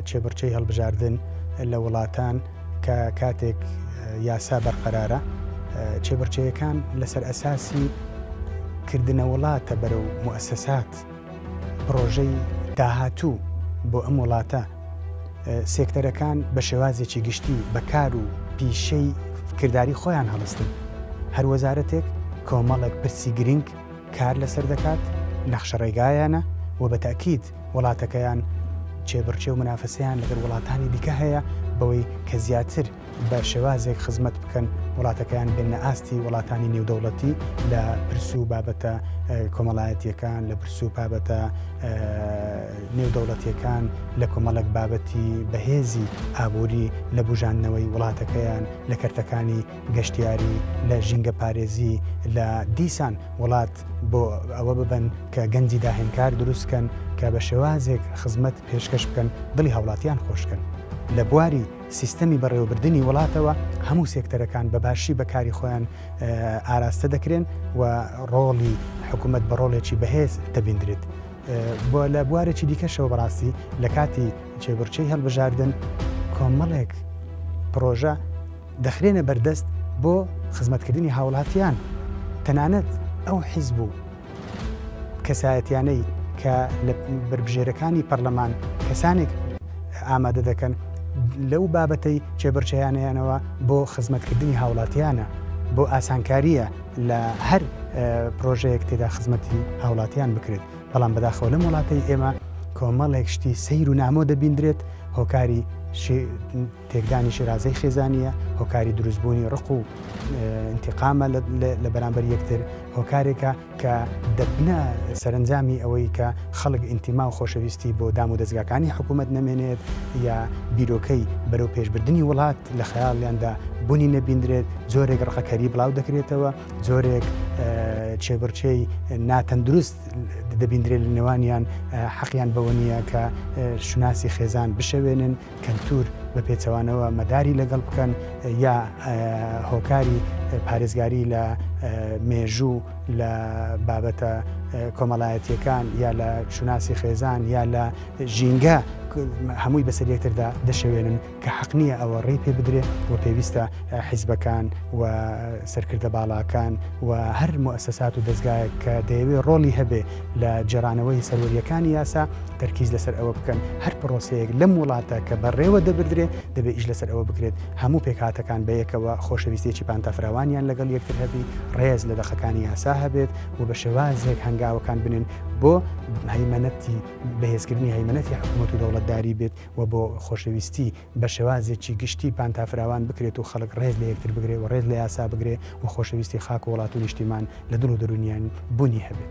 چێبڕچەی هەڵبژاردن لە وڵاتان کە کاتێک یاسا بەرقەرارە چێبڕچەیەکان لەسەر ئەساسی کردنە وڵاتە بەرەو موسسات پرۆژەی داهاتوو بۆ ئەم وڵاتە سێکتەرەکان بە شێوازێکی گشتی بەکار و پیشەی کردداری خۆیان هەڵستن. هەر وەزارەتێک کۆمەڵێک پرسی گرنگ کار لەسەر دەکات نەخشە ڕێگایانە و بە تاکید وڵاتەکەیان چێبڕچێ و منافسەیان لەگەر وڵاتانی دیکە هەیە بەوەی کە زیاتر بە شێوازێک خزمەت بکەن وڵاتەکەیان بێنە ئاستی وڵاتانی نێودەوڵەتی لە پرس و بابەتە کۆمەڵایەتیەکان لە پرس و بابەتە نێودەوڵەتیەکان لە کۆمەڵک بابەتی بەهێزی ئابووری لە بژاندنەوەی وڵاتەکەیان لە کەرتەکانی گەشتیاری لە ژینگە پارێزی لە دیسان وڵات بۆ ئەوە ببن کە گەنجی داهێنکار دروستکەن کە بە شێوازێک خزمەت پێشکەش بکەن دڵی هاوڵاتیان خۆشکەن. لە بواری سیستەمی بەڕێوەبردننی وڵاتەوە هەموو سێکتەرەکان بەباشی بەکاری خۆیان ئاراستە دەکرێن و ڕۆڵی حکوومەت بە ڕۆڵێکی بەهێز دەبیندرێت. بۆ لە بوارێکی دیکەشەوە بەڕاستی لە کاتی چێبڕچەی هەڵبژاردن کۆمەڵێک پرۆژە دەخرێنە بەردەست بۆ خزمەتکردنی هاوڵاتیان تەنانەت ئەو حیزب و کەسایەتیانەی کە لە بربژێرەکانی پەرلەمان کەسانێک ئامادە دەکەن لەو بابەتەی چێبڕچەیانیانەوە بۆ خزمەتکردنی هاوڵاتیانە بۆ ئاسانکاریە لە هەر پرۆژەیەک تێدا خزمەتی هاوڵاتیان بکرێت. بەڵام بەداخەوە لەم وڵاتەی ئێمە کۆمەڵێک شتی سەیر و نامۆ دەبیندرێت هۆکاری تێکدانی شێرازەی خێزانیە هۆکاری دروستبوونی ڕق و انتقامە لە بەرامبەر یەکتر هۆکارێکە کە دەبنە سەرنجامی ئەوەی کە خەڵک ئینتیما و خۆشەویستی بۆ دام و دەستگاکانی حکوومەت نەمێنێت یا بیرۆکەی بەرەو پێشبردننی وڵات لە خەیاڵیاندا بوونی نەبیندرێت جۆرێک ڕقەکەری بڵاو دەکرێتەوە جۆرێک چێبڕچەی ناتەندروست دەبیندرێت لە نێوانیان حەقیان بەوە نییە کە شناسی خێزان بشەوێنن کەلتور بە پێچەوانەوە مەداری لەگەڵ بکەن یا هۆکاری پارێزگاری لە مێژوو لە بابەتە کۆمەڵایەتیەکان یا لە شناسی خێزان یا لە ژینگە هەمووی بەسەر یەکتردا دەشەوێنن کە حەق نییە ئەوە ڕێی پێ بدرێت و پێویستە حیزبەکان و سەرکردە باڵاکان و هەر موسسات و دەستگایە کە دەیەوێت ڕۆڵی هەبێ لە جێرانەوەی سەروەریەکانی یاسا تەرکیز لەسەر ئەوە بکەن هەر پرۆسەیەک لەم وڵاتە کە بەڕێوە دەبدرێت دەبێت ئیش لەسەر ئەوە بکرێت هەموو پێکهاتەکان بەیەکەوە خۆشەویستێکی پانتافراوانیان لەگەڵ یەکتر هەبی ڕێز لە دەخەکانی یاسا هەبێت و بە شێوازێک هەنگاوەکان بنن بۆ هەیمەنەتی بەهێزکردنی هەیمەنەتی حکوومەت و دەوڵەتداری بێت و بۆ خۆشەویستی بە شێوازێکی گشتی پانتافراوان بکرێت و خەڵک ڕێز لە یەکتر بگرێت و ڕێز لە یاسا بگرێت و خۆشەویستی خاک و وڵات و نیشتیمان لە دڵ و دەرونیان بوونی هەبێت.